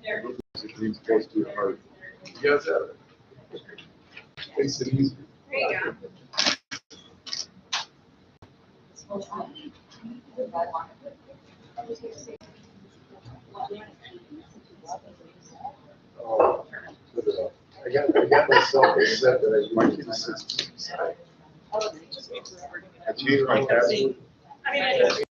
It means close to your heart. You guys have it. Makes it easier. There you go. Oh, I got myself upset that my kids sit beside. I changed my password. I mean, I just.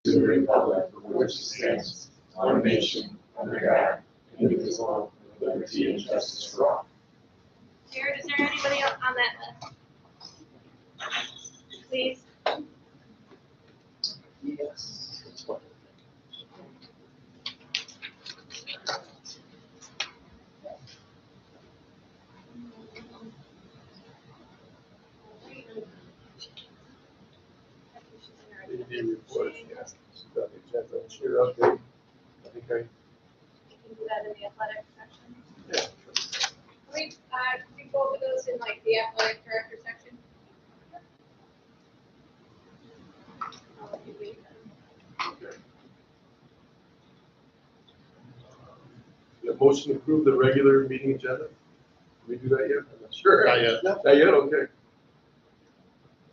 For which stands one nation under God, indivisible, with liberty and justice for all. Jared, is there anybody else on that list? Please. Yes. Report, yes. Got the agenda, cheer update. I think You can do that in the athletic section. We go over those in like the athletic director section. The motion to approve the regular meeting agenda? Did we do that yet? I'm not sure. Not yet. Not yet, okay. Can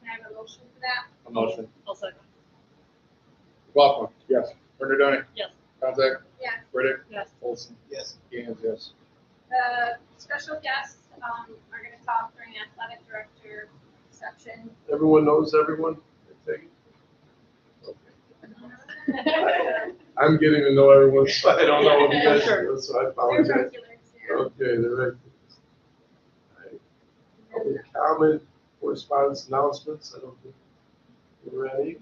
I have a motion for that? A motion. I'll second. McLaughlin. Yes. Bernadoni. Yes. Contact. Yes. Riddick. Yes. Olson. Yes. Gans, yes. Special guests, are gonna talk during athletic director section. Everyone knows everyone? I think. Okay. I'm getting to know everyone, so I don't know what you guys do, so I They're apologize. regulars here. Okay, they're right. Public comment, correspondence, announcements, I don't think we're ready.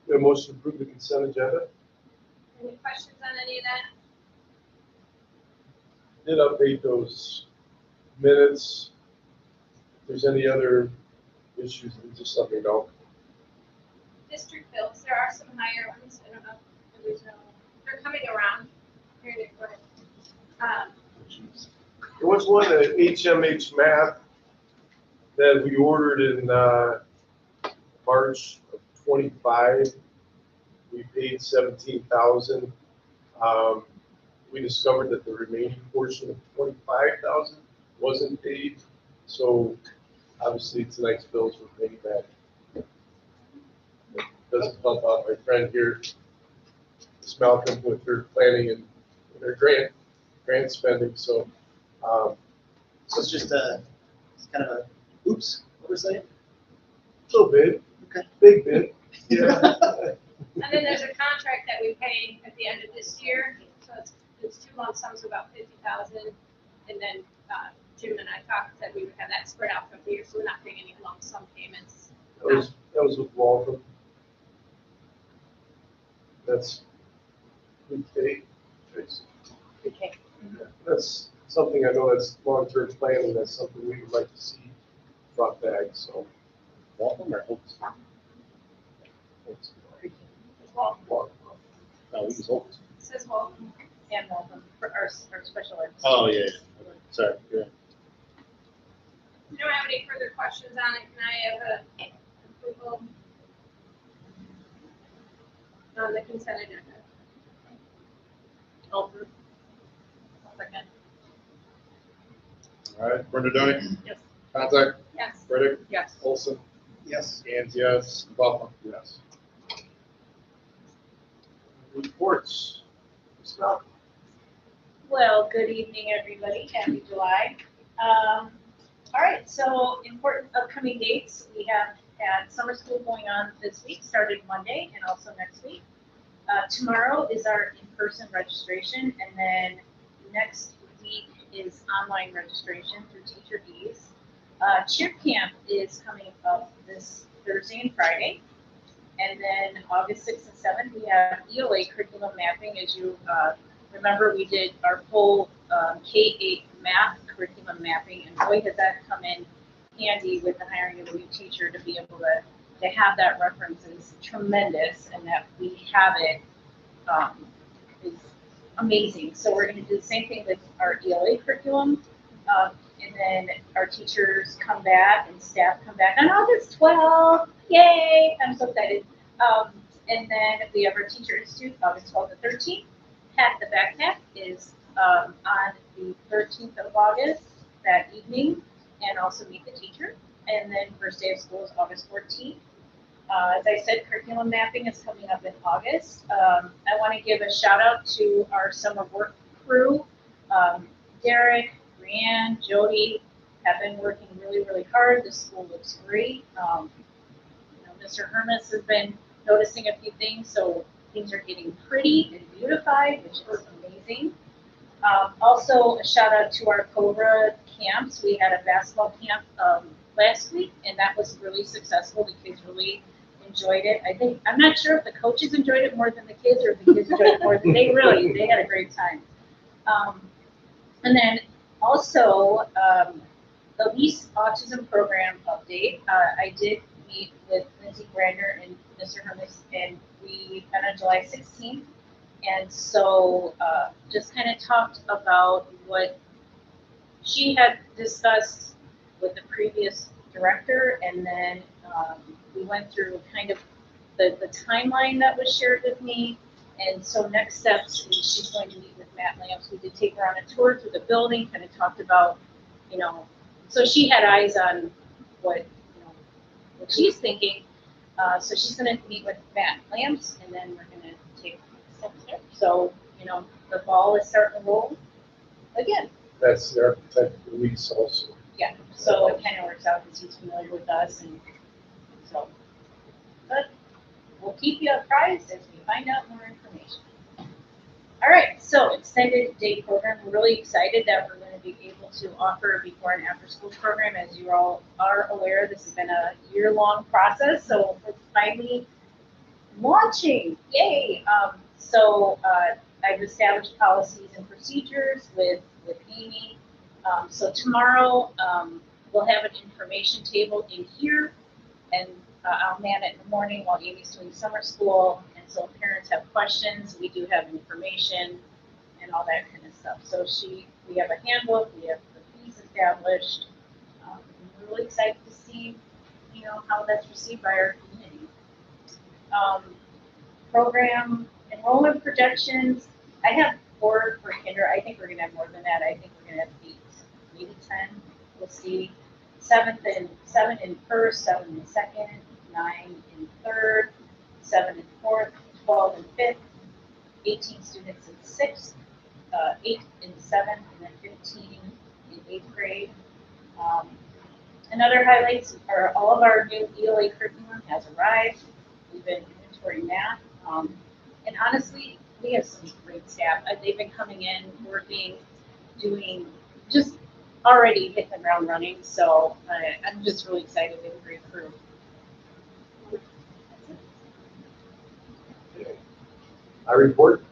We have a motion to approve the consent agenda. Any questions on any of that? Did update those minutes. If there's any other issues, just let me know. District bills, there are some higher ones, I don't know, they're coming around. Here they go. There was one at HMH Math that we ordered in March of '25. We paid $17,000. We discovered that the remaining portion of $25,000 wasn't paid. So obviously tonight's bills were paid back. Doesn't help out my friend here, Ms. Malcolm, with her planning and her grant spending. So So it's just it's kind of a oops oversight. little bit, Okay. big bit, yeah. And then there's a contract that we pay at the end of this year, so it's 2 lump sums of about 50,000. And then Jim and I talked that we would have that spread out from the year, so we're not paying any lump sum payments. That was with Waltham. That's okay. Okay. That's something I know that's long-term planning. That's something we would like to see brought back. So. Waltham or Oaks? Well, No, we use Oaks. it says welcome and welcome for our special ed. Oh, yeah, yeah. Sorry, yeah. If you don't have any further questions on it, can I have a approval on the consent agenda? I'll approve. I'll second. All right, Bernadoni. Yes. Contact. Yes. Riddick. Yes. Olson. Yes. Gans, yes. McLaughlin. Yes. Reports. Ms. Malcolm. Well, good evening, everybody. Happy July. All right, so important upcoming dates. We have had summer school going on this week, started Monday and also next week. Tomorrow is our in-person registration, and then next week is online registration through Teacher Ease. Cheer Camp is coming up this Thursday and Friday. And then August 6th and 7th, we have ELA curriculum mapping. As you remember, we did our full K-8 math curriculum mapping, and boy, has that come in handy with the hiring of a new teacher to be able to have that reference is tremendous, and that we have it is amazing. So we're going to do the same thing with our ELA curriculum, and then our teachers come back and staff come back on August 12th. Yay! I'm so excited. And then we have our Teacher Institute, August 12th and 13th. Pack the Backpack is on the 13th of August, that evening, and also meet the teacher. And then first day of school is August 14th. As I said, curriculum mapping is coming up in August. I want to give a shout out to our summer work crew. Derek, Brianne, Jody have been working really, really hard. The school looks great. Mr. Hermes has been noticing a few things, so things are getting pretty and beautified, which is amazing. Also, a shout out to our Cobra camps. We had a basketball camp last week, and that was really successful. The kids really enjoyed it. I'm not sure if the coaches enjoyed it more than the kids, or if the kids enjoyed it more than they had a great time. And then also, the Lease Autism Program update. I did meet with Lindsay Brander and Mr. Hermes, and we met on July 16th. And so just kind of talked about what she had discussed with the previous director, and then we went through kind of the timeline that was shared with me. And so next steps is she's going to meet with Matt Lamps. We did take her on a tour through the building, kind of talked about, so she had eyes on what, what she's thinking. So she's going to meet with Matt Lamps, and then we're going to take steps there. So, the ball is starting to roll again. That's the architect release also. Yeah, so it kind of works out because he's familiar with us, and so, but we'll keep you apprised as we find out more information. All right, so extended day program. We're really excited that we're going to be able to offer a before and after school program. As you all are aware, this has been a year-long process, so we're finally launching. Yay! I've established policies and procedures with Amy. So tomorrow we'll have an information table in here, and I'll man it in the morning while Amy's doing summer school. And so if parents have questions, we do have information and all that kind of stuff. So we have a handbook, we have the fees established. We're really excited to see, how that's received by our community. Program enrollment projections. I have 4 for kinder. I think we're going to have more than that. I think we're going to have 8, maybe 10. We'll see. 7 in first, 7 in second, 9 in third, 7 in fourth, 12 in fifth, 18 students in sixth, 8 in seventh, and then 15 in 8th grade. And other highlights are all of our new ELA curriculum has arrived. We've been inventorying that. And honestly, we have some great staff. They've been coming in, working, doing, just already hitting the ground running. So I'm just really excited. They have a great crew. I report.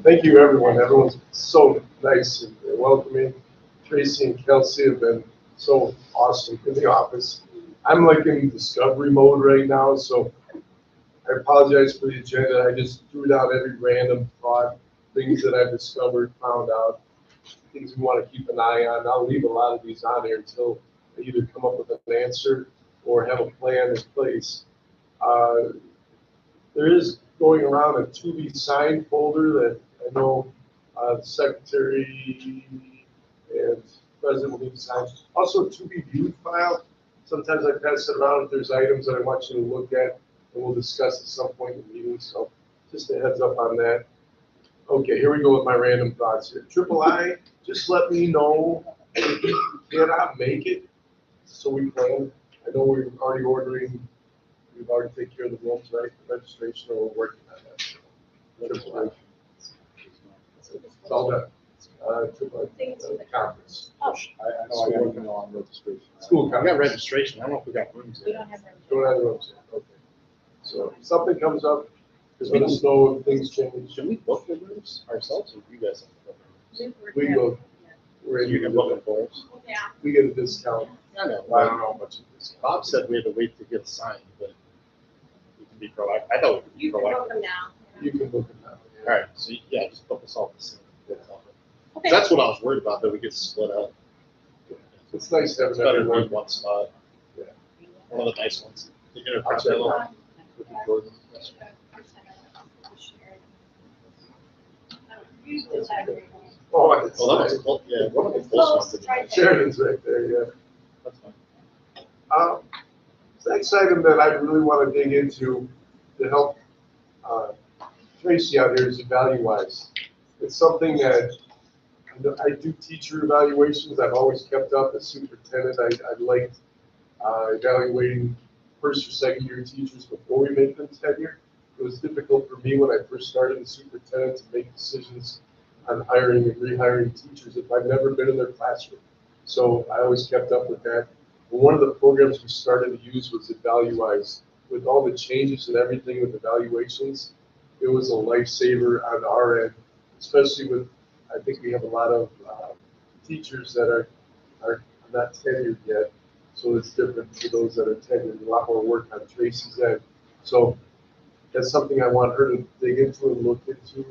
Thank you, everyone. Everyone's so nice and welcoming. Tracy and Kelsey have been so awesome in the office. I'm like in discovery mode right now, so I apologize for the agenda. I just threw down every random thought, things that I've discovered, found out, things we want to keep an eye on. I'll leave a lot of these on here until I either come up with an answer or have a plan in place. There is going around a to be signed folder that I know the secretary and president will need to sign. Also a to be viewed file. Sometimes I pass it around if there's items that I want you to look at, and we'll discuss at some point in the meeting. So just a heads up on that. Okay, here we go with my random thoughts here. Triple I, just let me know if you cannot make it, so we plan. I know we're already ordering. We've already taken care of the rooms, right? The registration, or we're working on that. Triple I. It's all done. Triple I, conference. Oh, I know I got an email on registration. School I got conference. registration. I don't know if we got rooms we yet. don't have room. Don't have the rooms yet, okay. So if something comes up, just let us know if things change. Should we book the rooms ourselves, or do you guys have to book them? We go, we're You can book them for us. Yeah. we get a discount. I know. I don't know how much it is. Bob said we had to wait to get signed, but we can be proactive. I thought we could be You can book proactive. them now. You can book it now. All right, so yeah, just book us all the same. Okay. That's what I was worried about, that we get split up. It's nice It's having better to everyone. be one spot. Yeah. One of the nice ones. You get a I'll check it out. with Jordan. Yes. Usually it's every. Oh, it's Well, that was, nice. yeah, one of the Close, close ones. right there. Sheridan's right there, yeah. That's fine. The next item that I really want to dig into to help Tracy out here is evaluate. It's something that I do teacher evaluations. I've always kept up as superintendent. I liked evaluating first or second year teachers before we make them tenure. It was difficult for me when I first started as superintendent to make decisions on hiring and rehiring teachers if I've never been in their classroom. So I always kept up with that. And one of the programs we started to use was Evaluize. With all the changes and everything with evaluations, it was a lifesaver on our end, especially with, I think we have a lot of teachers that are not tenured yet. So it's different for those that are tenured, a lot more work on Tracy's end. So that's something I want her to dig into and look into.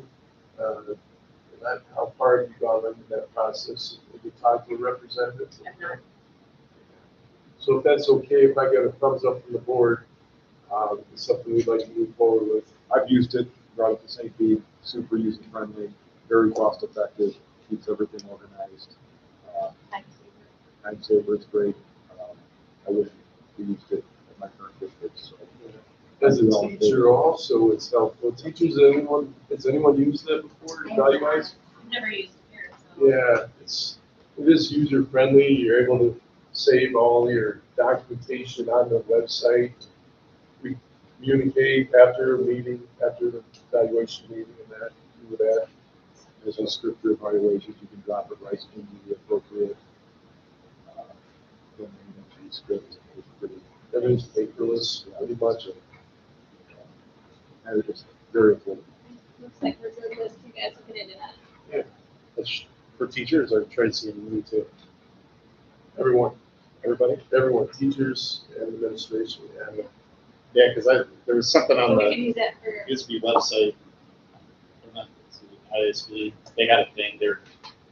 And how far have you gone into that process? Have you talked to a representative? Have not. So if that's okay, if I get a thumbs up from the board, it's something we'd like to move forward with. I've used it, brought it to St. Pete, super user friendly, very cost effective, keeps everything organized. Time saver, it's great. I wish we used it at my current district, so. As a teacher also, it's helpful. Teachers, has anyone used that before, Evaluize? I've never used it here, so. Yeah, it is user friendly. You're able to save all your documentation on the website. We communicate after a meeting, after the evaluation meeting and that, do that. As a scripture evaluations, you can drop it right into the appropriate domain entry script. It's pretty, Everything's paperless, pretty much. and it's just very important. Looks like we're good with you guys looking into that. That's for teachers or Tracy and me too? Everyone, Everybody? teachers and administration, yeah. Yeah, because there was something on We the can use that for, ISB website. Or not ISB, they got a thing, they're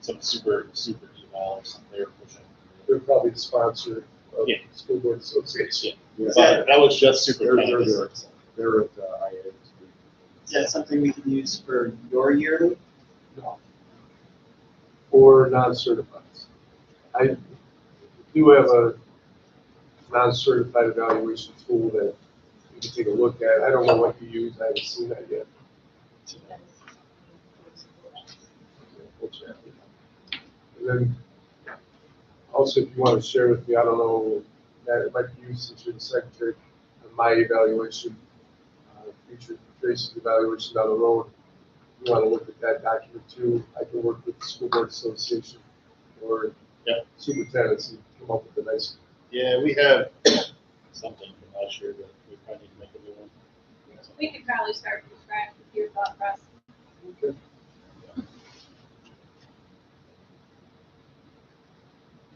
some super email or something they were pushing. They're probably the sponsor of Yeah. School Board Association. Yeah. But that was just super. They're fast. there. They're at IASB. Is that something we can use for your yearly? No. Or non-certified. I do have a non-certified evaluation tool that you can take a look at. I don't know what you use, I haven't seen that yet. We'll check. And then, also, if you want to share with me, I don't know, that it might be used since you're the secretary, of my evaluation, future Tracy's evaluation down the road. You want to look at that document too, I can work with the School Board Association or Yep. superintendents and come up with a nice. Yeah, we have something from last year, but we probably need to make a new one. we could probably start from scratch with your thought process.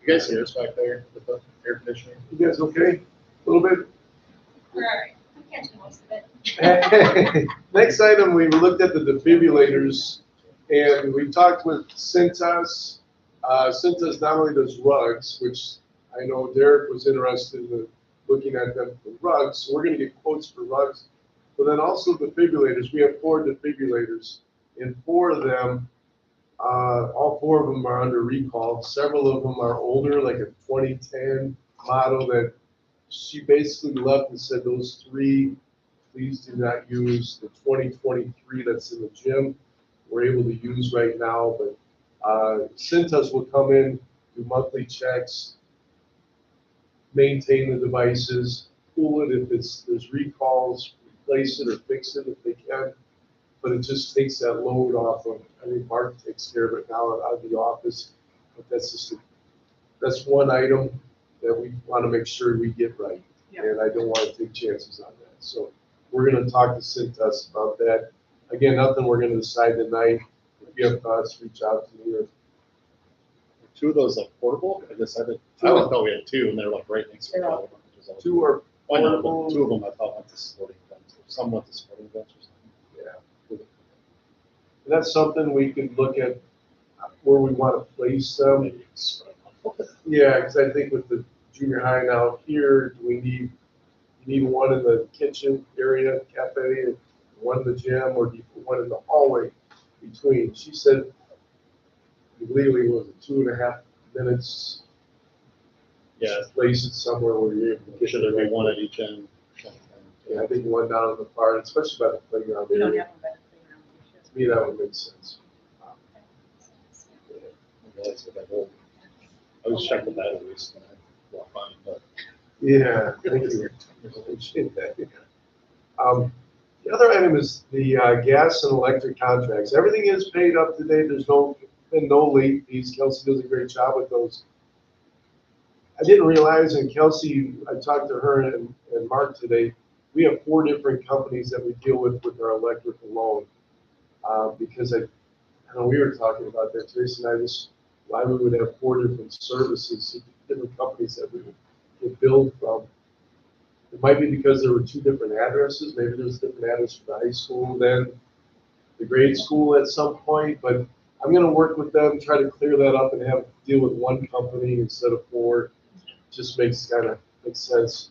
You guys hear us back there with the air conditioning? You guys okay? A little bit? We're all right. I'm catching most of it. Next item, we looked at the defibrillators, and we talked with Cintas. Cintas not only does rugs, which I know Derek was interested in looking at them for rugs, so we're gonna get quotes for rugs. But then also defibrillators, we have 4 defibrillators, and 4 of them, all 4 of them are under recall. Several of them are older, like a 2010 model that she basically left and said those 3, please do not use. The 2023 that's in the gym, we're able to use right now, but Cintas will come in, do monthly checks, maintain the devices, pull it if there's recalls, replace it or fix it if they can. But it just takes that load off of, I think Mark takes care of it now out of the office. But that's one item that we want to make sure we get right. Yeah. And I don't want to take chances on that. So we're going to talk to Cintas about that. Again, nothing we're going to decide tonight. If you have thoughts, reach out to me. Or 2 of those like portable? I decided, I thought we had 2 and they're like right next to each other. 2 are Why not? portable. 2 of them I thought went to sporting events, or some went to sporting events or something. Yeah. And that's something we could look at where we want to place them. Maybe spread them out. Yeah, because I think with the junior high now here, do we need, you need one in the kitchen area, cafe, and one in the gym, or do you put one in the hallway between? She said legally was it 2.5 minutes? Yeah. Place it somewhere where you're able to get. Should there be one at each end? Yeah, I think one down in the park, especially by the playground We don't area. have them by the playground. To me, that would make sense. That's what I hope. I was checking that at least when I walked by, but Yeah, thank you. Appreciate that. The other item is the gas and electric contracts. Everything is paid up to date. There's been no late fees. Kelsey does a great job with those. I didn't realize, and Kelsey, I talked to her and Mark today, we have 4 different companies that we deal with our electric alone. Because I know we were talking about that, Teresa and I, why we would have 4 different services, different companies that we would get billed from. It might be because there were 2 different addresses. Maybe there's a different address for the high school than the grade school at some point, but I'm gonna work with them, try to clear that up and have deal with 1 company instead of 4. Just makes sense.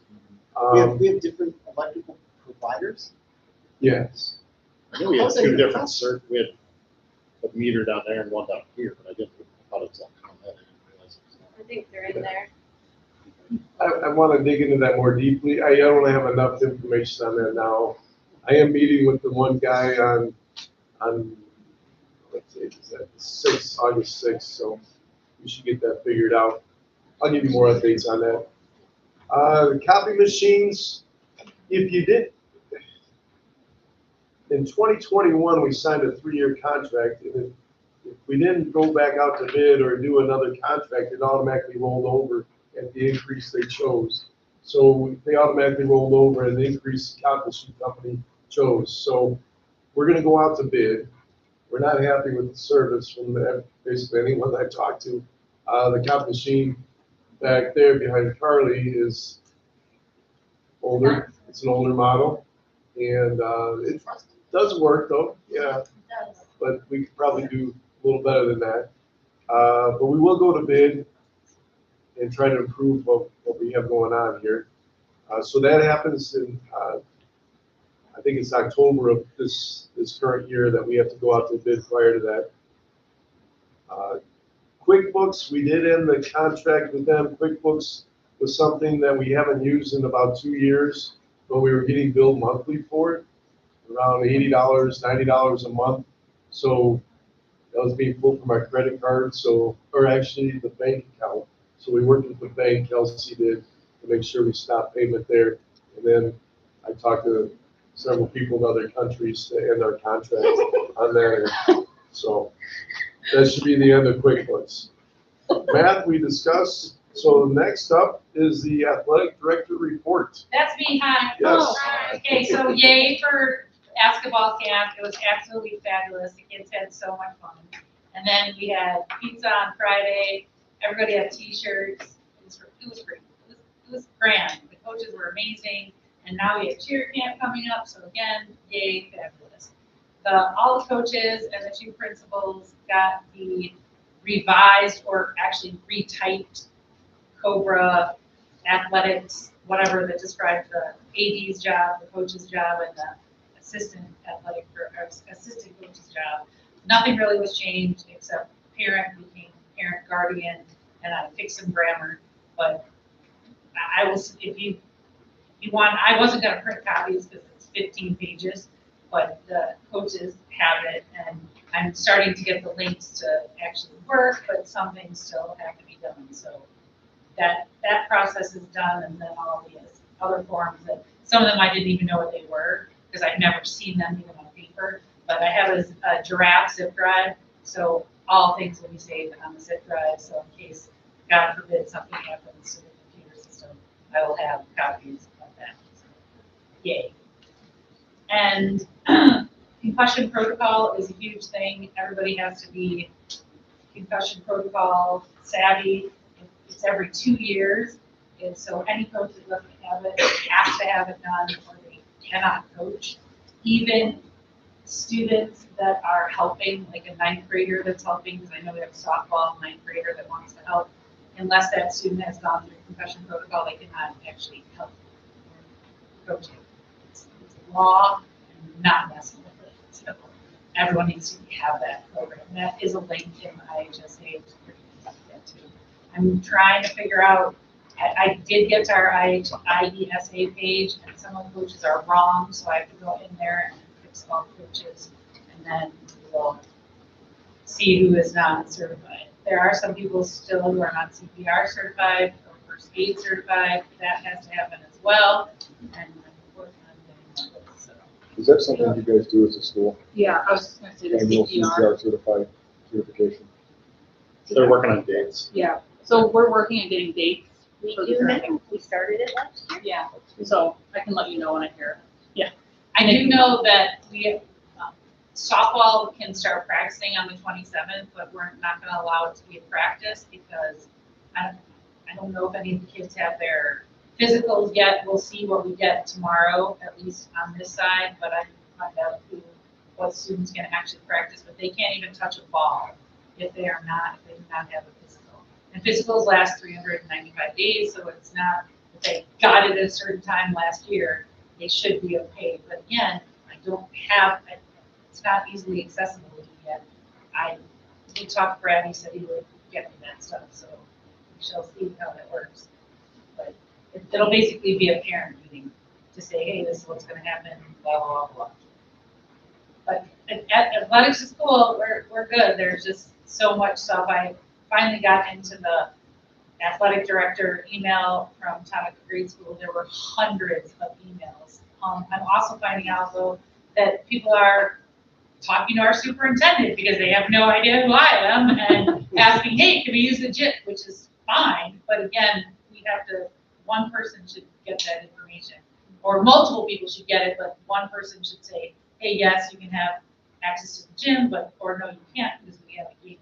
We have different electrical providers. Yes. I knew we had How's that 2 even different possible? we had a meter down there and one down here, but I thought it was on that. I didn't realize it was on. I think they're in there. I want to dig into that more deeply. I don't have enough information on that now. I am meeting with the one guy on let's see, is that August 6th, so we should get that figured out. I'll give you more updates on that. The copy machines, if you did, in 2021, we signed a 3-year contract. And if we didn't go back out to bid or do another contract, it automatically rolled over at the increase they chose. So they automatically rolled over and the increase copy machine company chose. So we're gonna go out to bid. We're not happy with the service from basically anyone I talked to. The copy machine back there behind Carly is older. It's an older model. And it does work though, yeah. But we could probably do a little better than that. But we will go to bid and try to improve what we have going on here. So that happens in, I think it's October of this current year that we have to go out to bid prior to that. QuickBooks, we did end the contract with them. QuickBooks was something that we haven't used in about 2 years, but we were getting billed monthly for it, around $80, $90 a month. So that was being pulled from our credit card, or actually the bank account. So we worked with the bank, Kelsey did, to make sure we stopped payment there. And then I talked to several people in other countries to end our contract on that. So that should be the end of QuickBooks. Math we discussed. So next up is the athletic director report. That's me, hi. Yes. Okay, so yay for basketball camp. It was absolutely fabulous. The kids had so much fun. And then we had pizza on Friday. Everybody had t-shirts. It was great. It was grand. The coaches were amazing. And now we have cheer camp coming up. So again, yay, fabulous. All the coaches and the 2 principals got the revised or actually retyped Cobra athletics, whatever that described the AD's job, the coach's job, and the assistant assistant coach's job. Nothing really was changed except parent became parent guardian, and I fixed some grammar. But I will, if you want, I wasn't going to print copies because it's 15 pages, but the coaches have it, and I'm starting to get the links to actually work, but some things still have to be done. So that process is done, and then all the other forms that some of them I didn't even know what they were because I'd never seen them even on paper. But I have a giraffe zip drive, so all things will be saved on the zip drive. So in case, God forbid, something happens to the computer system, I will have copies of that. So, yay! And concussion protocol is a huge thing. Everybody has to be concussion protocol savvy. It's every 2 years, and so any coach that doesn't have it has to have it done, or they cannot coach. Even students that are helping, like a 9th grader that's helping, because I know we have a softball 9th grader that wants to help, unless that student has gone through concussion protocol, they cannot actually help coaching. It's law, and not messing with it. So everyone needs to have that program. That is a link in the IHSA. I'm trying to figure out, I did get to our IESA page, and some of the coaches are wrong, so I have to go in there and fix all the coaches, and then we'll see who is not certified. There are some people still who are not CPR certified or first aid certified. That has to happen as well, and I'm working on getting that. So Is that something you guys do as a school? Yeah, I was just gonna say the Annual CPR. certified certification? They're working on dates. Yeah, so we're working on getting dates. We for the do training. know, we started it last year. Yeah, so I can let you know when I hear. I do know that softball can start practicing on the 27th, but we're not gonna allow it to be a practice because I don't know if any of the kids have their physicals yet. We'll see what we get tomorrow, at least on this side, but I can find out what students can actually practice, but they can't even touch a ball if they do not have a physical. And physicals last 395 days, so it's not, if they got it at a certain time last year, they should be okay. But again, it's not easily accessible yet. We talked to Brad, he said he would get me that stuff, so we shall see how that works. But it'll basically be a parent meeting to say, hey, this is what's gonna happen, blah, blah, blah. But at athletics at school, we're good. There's just so much stuff. I finally got into the athletic director email from Tonica Grade School. There were hundreds of emails. I'm also finding out though that people are talking to our superintendent because they have no idea who I am and asking, hey, can we use the JIT, which is fine. But again, one person should get that information. Or multiple people should get it, but one person should say, hey, yes, you can have access to the gym, or no, you can't because we have a game.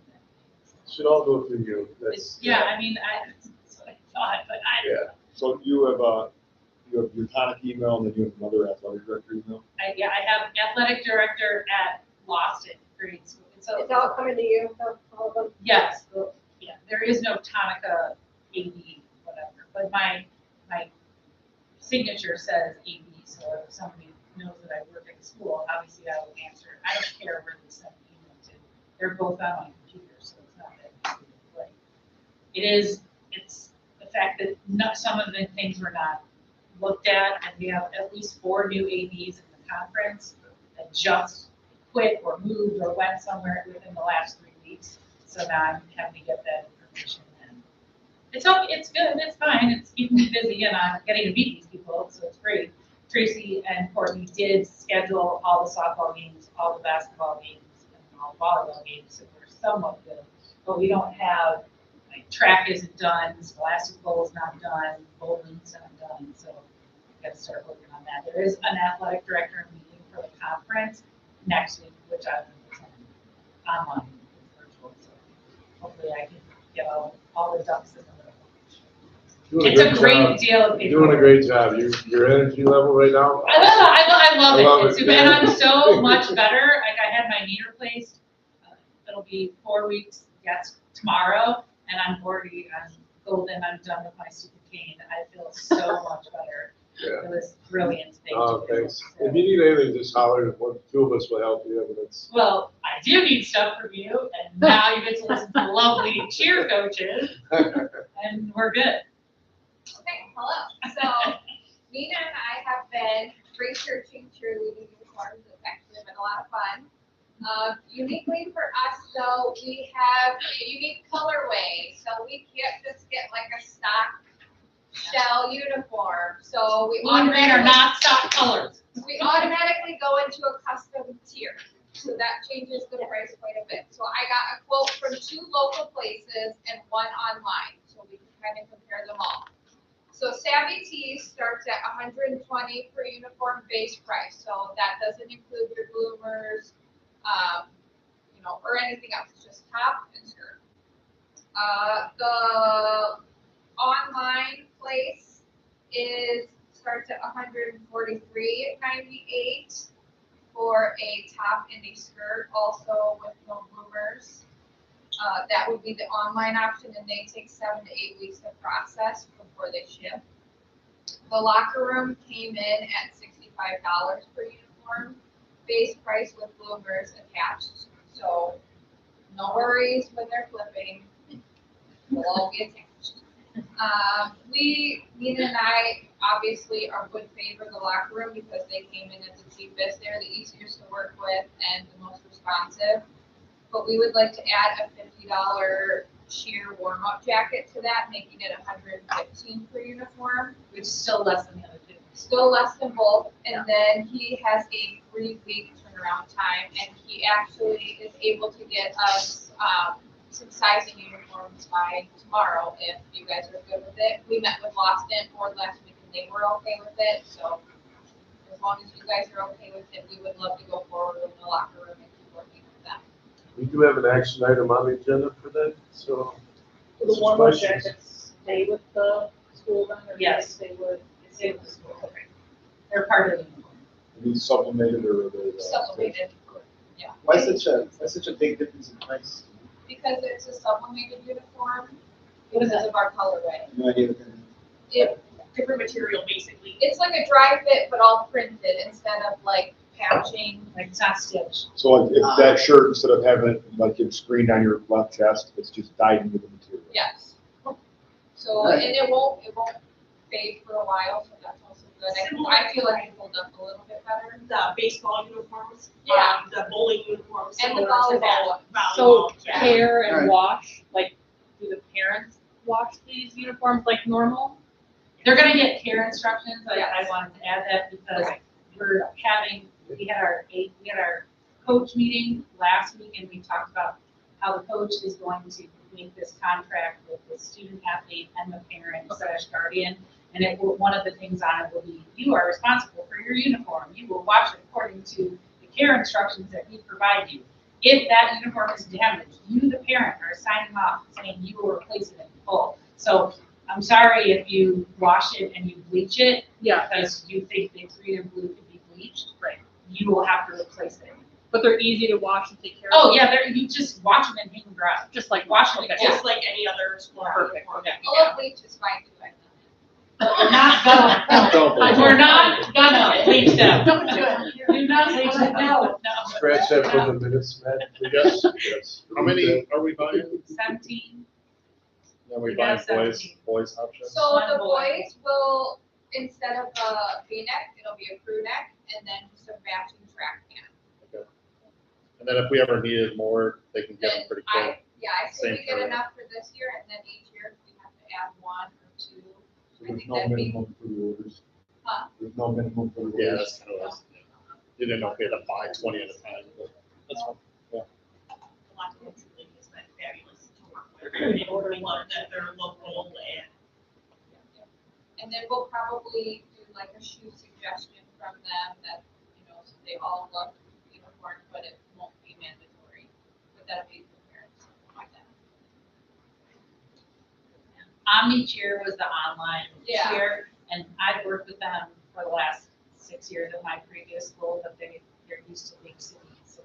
Should all go through you. That's, Yeah, I mean, that's what I thought, but I don't know. So you have your tonic email and then you have another athletic director email? I have athletic director at Lost Grade School. So It's all coming to you, all of them. yes, yeah, there is no Tonica AD, whatever, but my signature says AD, so if somebody knows that I work at the school, obviously I will answer. I don't care where they send the email to. They're both on my computer, so it's not that easy to play. It's the fact that some of the things were not looked at, and we have at least 4 new ADs in the conference that just quit or moved or went somewhere within the last 3 weeks. So now I'm having to get that information in. It's okay, it's good, it's fine, it's keeping me busy and I'm getting to meet these people, so it's great. Tracy and Courtney did schedule all the softball games, all the basketball games, and all the volleyball games, so we're somewhat good. But we don't have, track isn't done, scholastic bowl is not done, bowling's not done, so we've got to start working on that. There is an athletic director meeting for the conference next week, which I will attend online, virtual, so hopefully I can get all the ducks in the row. Doing It's a good great job. deal of You're doing a paperwork. great job. Your energy level right now. I love I love it. it, And yeah. I'm so much better. Like I had my knee replaced. It'll be 4 weeks, yes, tomorrow, and I'm golden. I'm done with my stupid cane. I feel so much better. Yeah. It was brilliant. Thank Oh, you. thanks. If you need anything, just holler. One, 2 of us will help you. I mean, it's Well, I do need stuff from you, and now you get to listen to lovely cheer coaches, and we're good. Okay, hello. So Nina and I have been researching cheerleading uniforms. It's actually been a lot of fun. Uniquely for us though, we have a unique colorway. So we can't just get like a stock shell uniform. So we Blue and green are automatically, not stock colors. we automatically go into a custom tier. So that changes the price quite a bit. So I got a quote from 2 local places and 1 online. So we can kind of compare them all. So Savvy Tees starts at $120 per uniform base price. So that doesn't include your bloomers, or anything else. It's just top and skirt. The online place starts at $143.98 for a top and a skirt, also with no bloomers. That would be the online option, and they take 7 to 8 weeks to process before they ship. The locker room came in at $65 per uniform, base price with bloomers attached. So no worries when they're flipping, they'll all be attached. Nina and I obviously would favor the locker room because they came in at the cheapest. They're the easiest to work with and the most responsive. But we would like to add a $50 sheer warm-up jacket to that, making it $115 per uniform. Which is still less than the other 50. still less than both, and then he has a 3-week turnaround time, and he actually is able to get us, some sizing uniforms by tomorrow, if you guys are good with it. We met with Boston board last week, and they were okay with it, so as long as you guys are okay with it, we would love to go forward with the locker room and keep working with them. We do have an action item on the agenda for that, so. Do the warm-up jackets stay with the school then, or do they Yes. stay with? Stay with the school. They're part of the uniform. Are these supplemented or are they? Sublimated, Why such a big difference in price? because it's a sublimated uniform, because of our colorway. No idea what that is. Different material, basically. It's like a dry fit, but all printed instead of like patching. Like it's not stitched. So if that shirt, instead of having it like it's screened on your left chest, it's just dyed into the material? Yes. So, and it won't fade for a while, so that's also good. I feel like it holds up a little bit better. The baseball uniforms, Yeah. the bowling uniforms. And the similar to that. volleyball. So Volleyball, yeah. care and Alright. wash, like, do the parents wash these uniforms like normal? They're gonna get care instructions, I Yes. wanted to add that because Okay. we had our coach meeting last week and we talked about how the coach is going to make this contract with the student athlete and the parent / guardian. And one of the things on it will be, you are responsible for your uniform. You will wash it according to the care instructions that we provide you. If that uniform is damaged, you, the parent, are signing off saying you will replace it in full. So I'm sorry if you wash it and you bleach it Yeah, because you think the green and blue could be bleached. Right. You will have to replace it. but they're easy to wash and take care of. Oh, yeah, you just wash them and hang them dry. Just like Wash them okay. again. Just like any other sport. Perfect, uniform. okay. A little bleach is fine too, I've done We're not gonna, we're not gonna bleach them. Don't do it. Do not bleach them, no. Scratch that for the minutes, Matt. Yes. Yes. How many are we buying? 17. Then we We buy got boys 17. options? So One the boy. boys will, instead of a V-neck, it'll be a crew neck, and then just a matching track pant. And then if we ever needed more, they can get them pretty quick. I say we Same get for- enough for this year, and then each year if we have to add 1 or 2. So there's no minimum for the orders? Huh? There's no minimum for the orders? Yeah, that's kind of what I was thinking. You didn't know if we had to buy 20 at a time, but that's fine. A lot of kids really has been fabulous to work with. We love that they're local and And then we'll probably do like a shoe suggestion from them that, so they all look uniform, but it won't be mandatory. But that'll be the parents like that. OmniCheer was the online Yeah. cheer, and I've worked with them for the last 6 years at my previous school, but they're used to big cities. So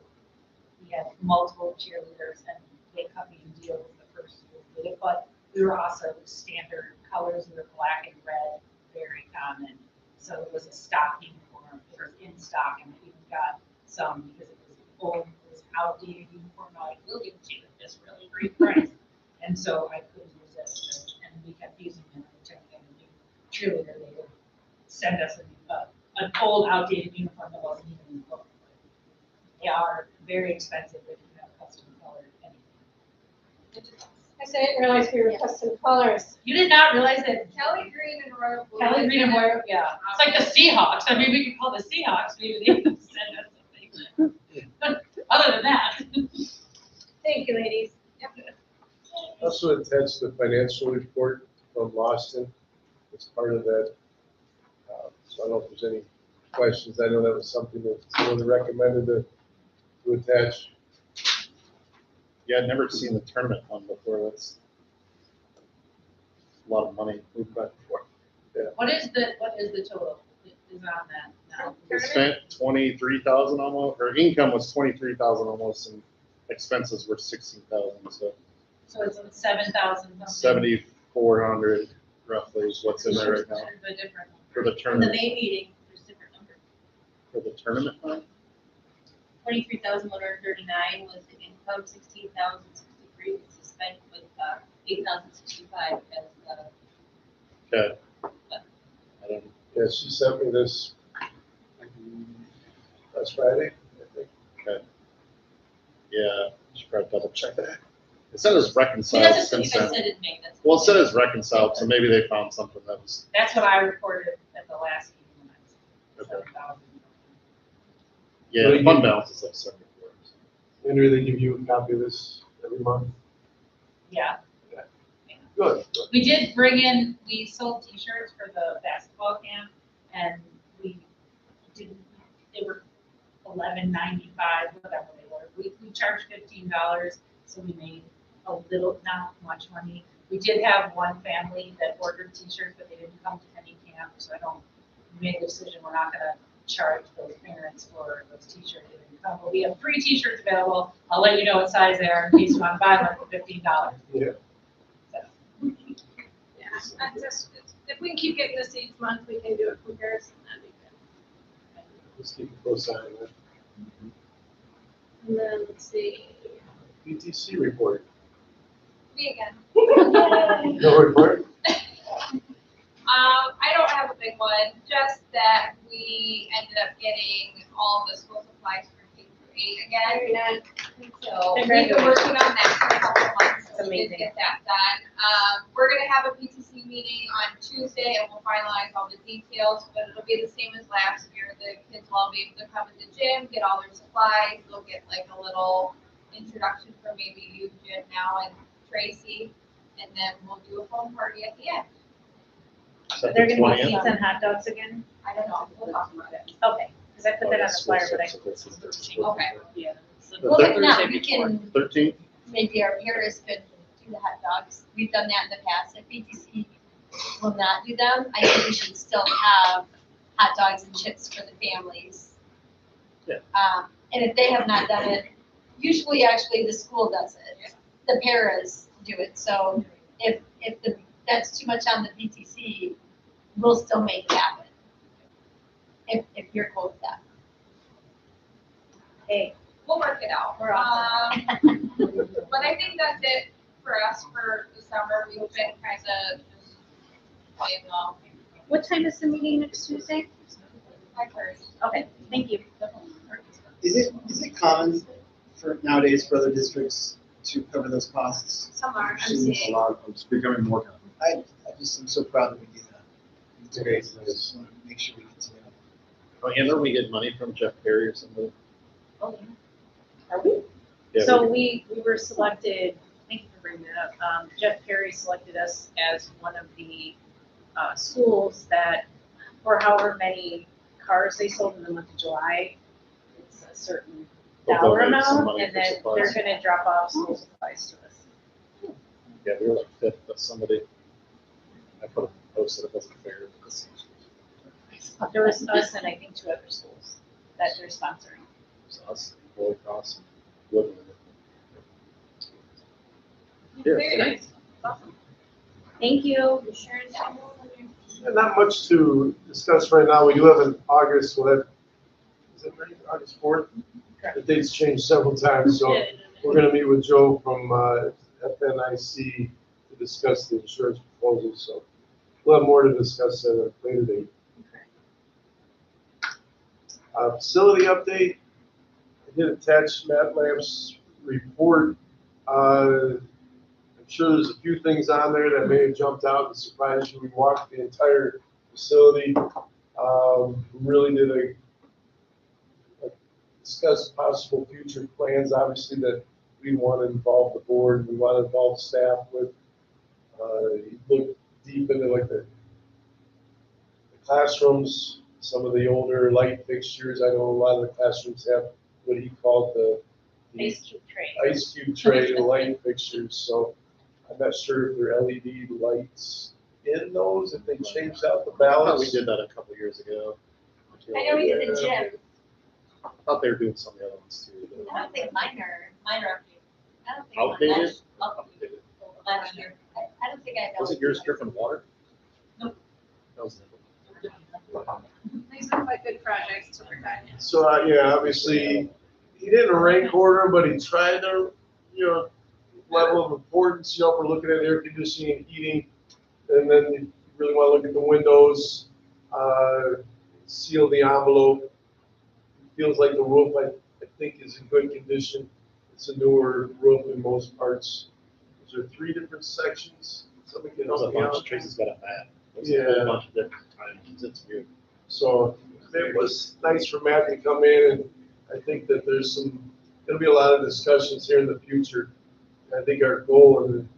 we had multiple cheerleaders, and they cut me a deal with the first school that did it, but we were also standard colors, we were black and red, very common. So it was a stock uniform, it was in stock, and we even got some because it was old, it was outdated uniform, I'm like, we'll give it to you at this really great price. And so I couldn't resist it, and we kept using them every time we had a new cheerleader, they would send us an old outdated uniform that wasn't even in the book. They are very expensive if you have custom colored anything. I said, I didn't realize we were custom colors. You did not realize that Kelly Green and Royal Blue. Kelly Green and Royal, yeah, it's like the Seahawks, I mean, we could call the Seahawks, maybe they would send us something. But other than that. Thank you, ladies. Also attached the financial report from Boston as part of that. So I don't know if there's any questions. I know that was something that someone recommended to attach. Yeah, I'd never seen the tournament one before. That's a lot of money moved back and forth. What is the total is on that now? We spent 23,000 almost, or income was 23,000 almost, and expenses were 16,000. So So it's 7,000 something. 7,400 roughly is what's in there right now The different. for the in the tournament. May meeting, there's different numbers. For the tournament fund? 23,139 was the income, 16,063 was the spent, with 8,065 as Okay. I don't, Yeah, she sent me this last Friday, I think. okay. Yeah, should probably double check that. It said it was It reconciled doesn't, you since guys then. said it May, that's. Well, it said it's reconciled, so maybe they found something that was, That's what I reported at the last meeting. $7,000. Yeah, the fund balance is like 74. Andrew, they give you a copy of this every month? Yeah. Good. We did bring in, we sold T-shirts for the basketball camp, and we didn't, they were $11.95, whatever they were. We charged $15, so we made a little, not much money. We did have one family that ordered T-shirts, but they didn't come to any camp, so we made the decision, we're not gonna charge those parents for those T-shirts. They didn't come, but we have 3 T-shirts available. I'll let you know what size they are in case you want to buy one for $15. Yeah. Yeah, I just, if we can keep getting this each month, we can do a comparison, that'd be good. Let's keep a close eye on that. And then, let's see. PTC report. Me again. No report? I don't have a big one, just that we ended up getting all the school supplies for K through 8 again. So we've been working on that for a couple of months, so we did get that done. We're gonna have a PTC meeting on Tuesday and we'll finalize all the details, but it'll be the same as last year. The kids will all be able to come to the gym, get all their supplies, they'll get like a little introduction from maybe you, Jim, now, and Tracy, and then we'll do a phone party at the end. So they're gonna be pizza and hot dogs again? I don't know, we'll talk about it. Okay, because I put that on the flyer, but I. Okay. Yeah. Well, if not, we can, 13? maybe our parents could do the hot dogs. We've done that in the past. If BTC will not do them, I think we should still have hot dogs and chips for the families. Yeah. And if they have not done it, usually actually the school does it. The paras do it. So if that's too much on the PTC, we'll still make it happen. If you're cool with that. Hey, We'll work it out. We're awesome. But I think that's it for us for the summer. We've been kind of just playing along. what time is the meeting next Tuesday? I've heard. Okay, thank you. Is it common for nowadays for other districts to cover those costs? Some are, I'm Seems a seeing. lot, it's becoming more common. I just am so proud that we do that. It's Okay, great. nice. Just want to make sure we continue. Oh, and don't we get money from Jeff Perry or something? Oh, are we? Yeah, So we were selected, thank you for bringing that up. Jeff Perry selected us as one of the schools that, for however many cars they sold in the month of July, it's a certain They'll dollar donate some amount, money and for then supplies. they're gonna drop off school supplies to us. Yeah, we were like 5th, but somebody, I put a post that it wasn't fair. There was us and I think 2 other schools that they're sponsoring. So us, Holy Cross, and Woodland. Very Yeah, nice. Awesome. Thank you. Sharon's. Yeah, not much to discuss right now. We do have an August, we'll have, is it ready, August 4th? The date's changed several times, so we're gonna meet with Joe from FNIC to discuss the insurance proposal, so we'll have more to discuss at a later date. Facility update, I did attach Matt Lamb's report. I'm sure there's a few things on there that may have jumped out and surprised you. We walked the entire facility. Really did discuss possible future plans, obviously, that we want to involve the board, we want to involve staff with. Look deep into like the classrooms, some of the older light fixtures. I know a lot of the classrooms have what he called the Ice cube tray. ice cube tray light fixtures, so I'm not sure if there are LED lights in those, if they changed out the I thought we balance. did that a couple years ago. I know we did the gym. I thought they were doing some of the other ones too. but- I don't think mine are updated. I don't think Outdated? Outdated. Last year. I don't think I. Was it yours dripping water? Nope. That was These are quite good projects to work on. So, yeah, obviously, he didn't rank order, but he tried to, level of importance, we're looking at air conditioning and heating. And then you really want to look at the windows, seal the envelope. Feels like the roof, I think, is in good condition. It's a newer roof in most parts. Is there 3 different sections? Somebody can There's a help me bunch, out. Tracy's got a map. There's Yeah. a whole bunch of different times, it's weird. So it was nice for Matt to come in, and I think that there'll be a lot of discussions here in the future. I think our goal, and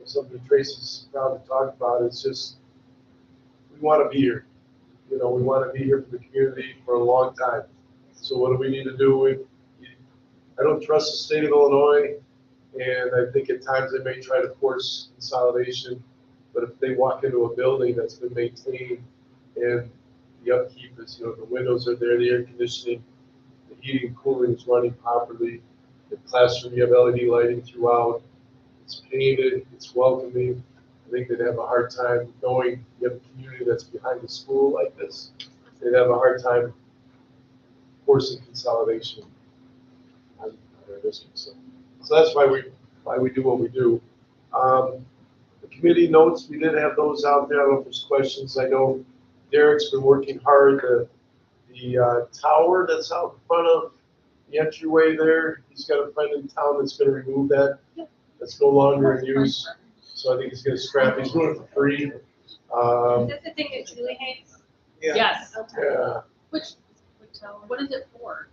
something Tracy's proud to talk about, is just, we want to be here. We want to be here for the community for a long time. So what do we need to do? I don't trust the state of Illinois, and I think at times they may try to force consolidation, but if they walk into a building that's been maintained and the upkeep is, the windows are there, the air conditioning, the heating and cooling is running properly, the classroom, you have LED lighting throughout, it's painted, it's welcoming. I think they'd have a hard time knowing you have a community that's behind a school like this. They'd have a hard time forcing consolidation on our district. So that's why we do what we do. The committee notes, we did have those out there. I don't know if there's questions. I know Derek's been working hard. The tower that's out in front of the entryway there, he's got a friend in town that's going to remove that. That's no longer in use. So I think he's going to scrap. He's doing it for free. Is that the thing that Julie hates? Yes. Yeah. What is it for?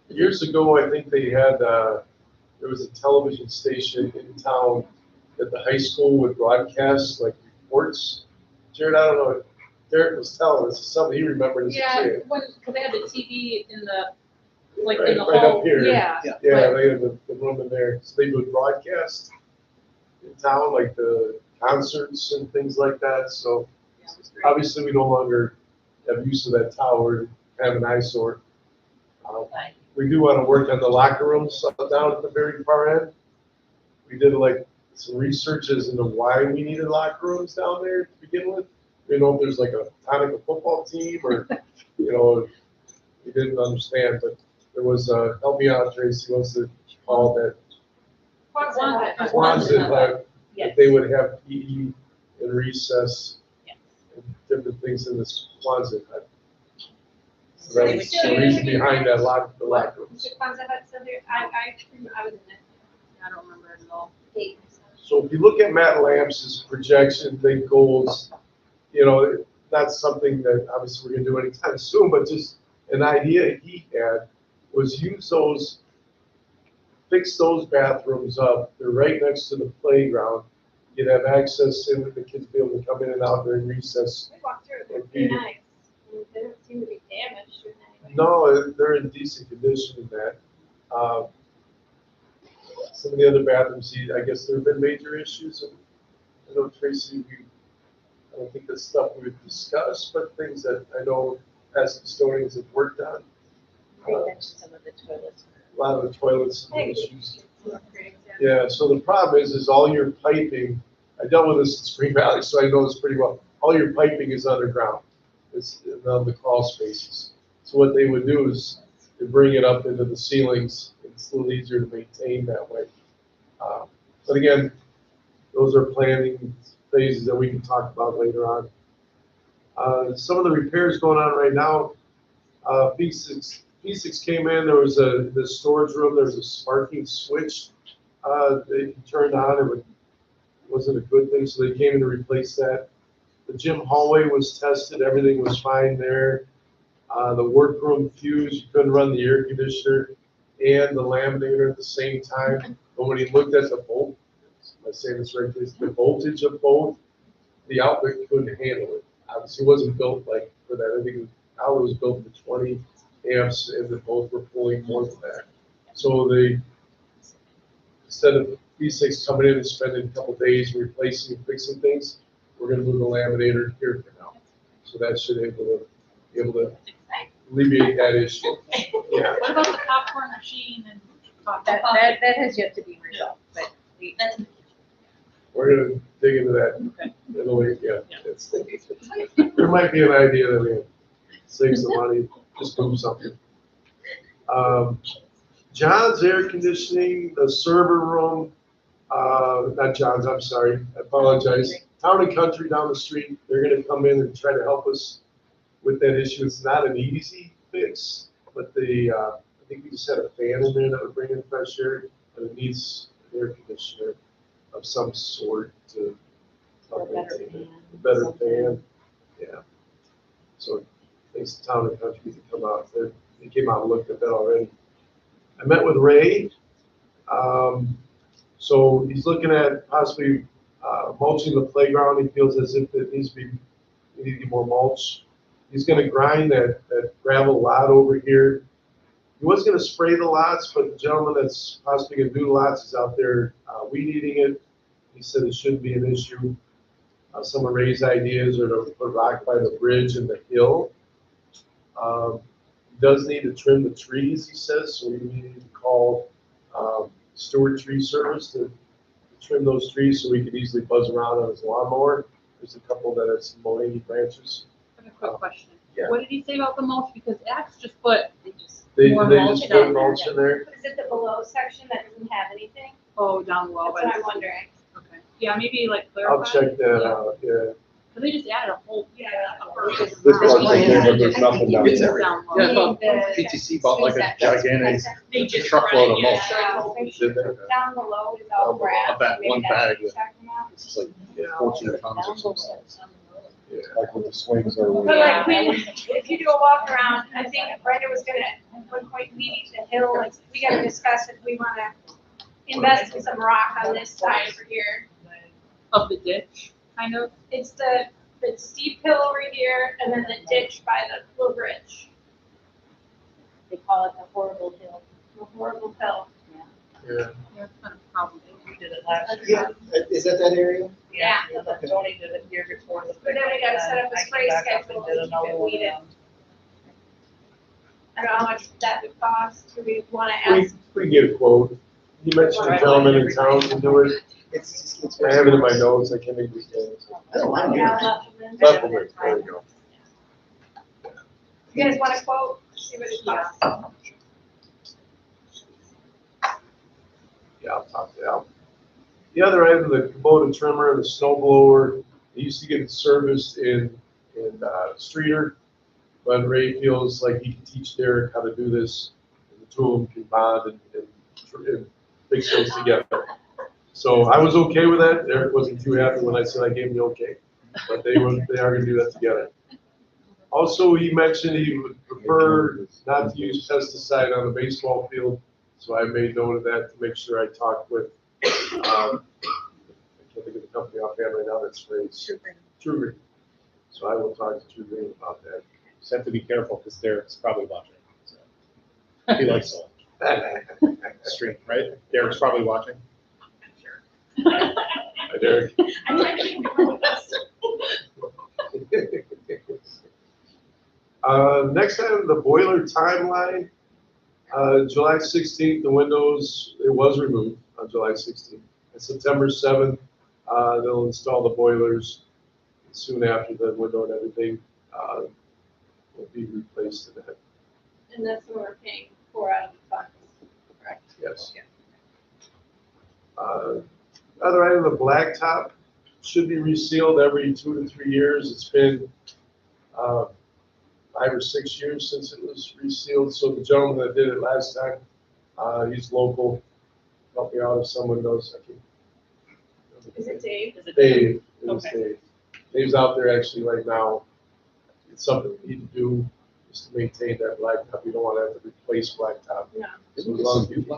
Years ago, I think they had, there was a television station in town that the high school would broadcast, like reports. Jared, I don't know, Derek was telling us, something he remembered as a Yeah, kid. because they had the TV in the, like Right- in the right up hall. here. Yeah. Yeah. Yeah, they had the room in there, so they would broadcast in town, like the concerts and things like that, so Yeah, it was great. obviously we no longer have use of that tower, have an eyesore. We do want to work on the locker rooms down at the very far end. We did like some research as into why we needed locker rooms down there to begin with. We don't know if there's like a Tonica football team or, we didn't understand, but there was, help me out, Tracy, what's it called, that Quonset hut, that they would have PE and recess and different things in this Quonset hut. So that was the reason behind that the locker rooms. Is it Kwanzaa Hut still there? I was in it. I don't remember it at all. So if you look at Matt Lamps' projection, big goals, not something that obviously we're gonna do anytime soon, but just an idea he had was fix those bathrooms up. They're right next to the playground. You'd have access in, the kids be able to come in and out during recess. We walked through it, they're pretty nice. And they don't seem to be damaged or anything. No, they're in decent condition in that. Some of the other bathrooms, I guess there have been major issues. And I know Tracy, I don't think that's stuff we've discussed, but things that I know past custodians have worked on. They mentioned some of the toilets. A lot of the toilets and issues. Upgrades, Yeah, so the problem is all your piping, I dealt with this in Spring Valley, so I know this pretty well. All your piping is underground. It's on the crawl spaces. So what they would do is they bring it up into the ceilings. It's a little easier to maintain that way. But again, those are planning phases that we can talk about later on. Some of the repairs going on right now, P6 came in, there was the storage room, there was a sparking switch they turned on, it wasn't a good thing, so they came in to replace that. The gym hallway was tested, everything was fine there. The workroom fuse, you couldn't run the air conditioner and the laminator at the same time. But when he looked at the volt, am I saying this right, the voltage of both, the outlet couldn't handle it. Obviously, it wasn't built like for that. I think the outlet was built for 20 amps, and the both were pulling more than that. So they, instead of P6 coming in and spending a couple days replacing and fixing things, we're going to move the laminator here for now. So that should be able to alleviate that issue. Yeah. What about the popcorn machine and? That has yet to be resolved, but That's We're gonna dig into that. Okay. Yeah. There might be an idea that we can save some money, just move something. John's air conditioning, the server room, not John's, I'm sorry, I apologize. Town and Country down the street, they're gonna come in and try to help us with that issue. It's not an easy fix, but I think we just had a fan in there that would bring in fresh air, and it needs an air conditioner of some sort to help maintain it. A better fan, yeah. So thanks to Town and Country to come out. They came out and looked at that already. I met with Ray. So he's looking at possibly mulching the playground. He feels as if it needs to be, we need to get more mulch. He's gonna grind that gravel lot over here. He was gonna spray the lots, but the gentleman that's possibly gonna do the lots is out there weed eating it. He said it shouldn't be an issue. Some of Ray's ideas are to put rock by the bridge and the hill. He does need to trim the trees, he says, so we need to call Stewart Tree Service to trim those trees so we could easily buzz around on his lawnmower. There's a couple that have some muley branches. I have a quick question. Yeah. What did he say about the mulch? Because Axe just put They more they mulch just down put there. mulch in there. Is it the below section that doesn't have anything? Oh, down low. That's what I'm wondering. Okay. Yeah, maybe like clarify. I'll check that out, yeah. Cause they just added a whole. Yeah. This part's in there, but there's nothing down It's there. everything. Down low. Yeah, I thought The- PTC bought like a That's- gigantic They just truckload of spread it, mulch. Did they? Down below is all grass. Of that Maybe one that's what bag he's talking about. It's like Yeah. 14 tons or something. Yeah. Like with the swings or. But like, if you do a walk around, I think Brenda was gonna, at one point, we need the hill, like, we gotta discuss if we wanna invest in some rock on this side over here. Of the ditch, kind of. It's the steep hill over here, and then the ditch by the little bridge, They call it the horrible hill. the horrible hill. Yeah. Yeah, it's kind of problem. We did it last Yeah, year. is that that area? Yeah. And then Tony did it year before the. But then we gotta set up a I came spray back up schedule and did to keep another it one weeded. around. I don't know how much that would cost, do we wanna We, ask? we can get a quote. You mentioned a gentleman in town can do it. It's. I have it in my notes, I can't understand. I don't mind Yeah, doing it. Supplement, there you go. You guys want a quote? See what it costs? Yeah, I'll talk to Al. The other item, the Kubota trimmer and the snow blower, they used to get it serviced in Streeter, but Ray feels like he can teach Derek how to do this, and the two of them can bond and fix those together. So I was okay with that. Derek wasn't too happy when I said I gave him the okay, but they are gonna do that together. Also, he mentioned he would prefer not to use pesticide on the baseball field, so I made note of that to make sure I talked with, I can't think of the company offhand right now that's raised. True Green. So I will talk to True Green about that. Just have to be careful because Derek's probably watching. So. He likes the stream, right? Derek's probably watching. Hi, Derek. Next item, the boiler timeline. July 16th, the windows, it was removed on July 16th. And September 7th, they'll install the boilers. Soon after the window and everything will be replaced in that. And that's what we're paying for out of the funds, correct? Yes. Other item, the blacktop should be resealed every 2 to 3 years. It's been 5 or 6 years since it was resealed. So the gentleman that did it last time, he's local. Help me out if someone knows. I can. Is it Dave? Dave, it was Okay. Dave. Dave's out there actually right now. It's something we need to do just to maintain that blacktop. We don't want to have to replace blacktop. No. So as long as you do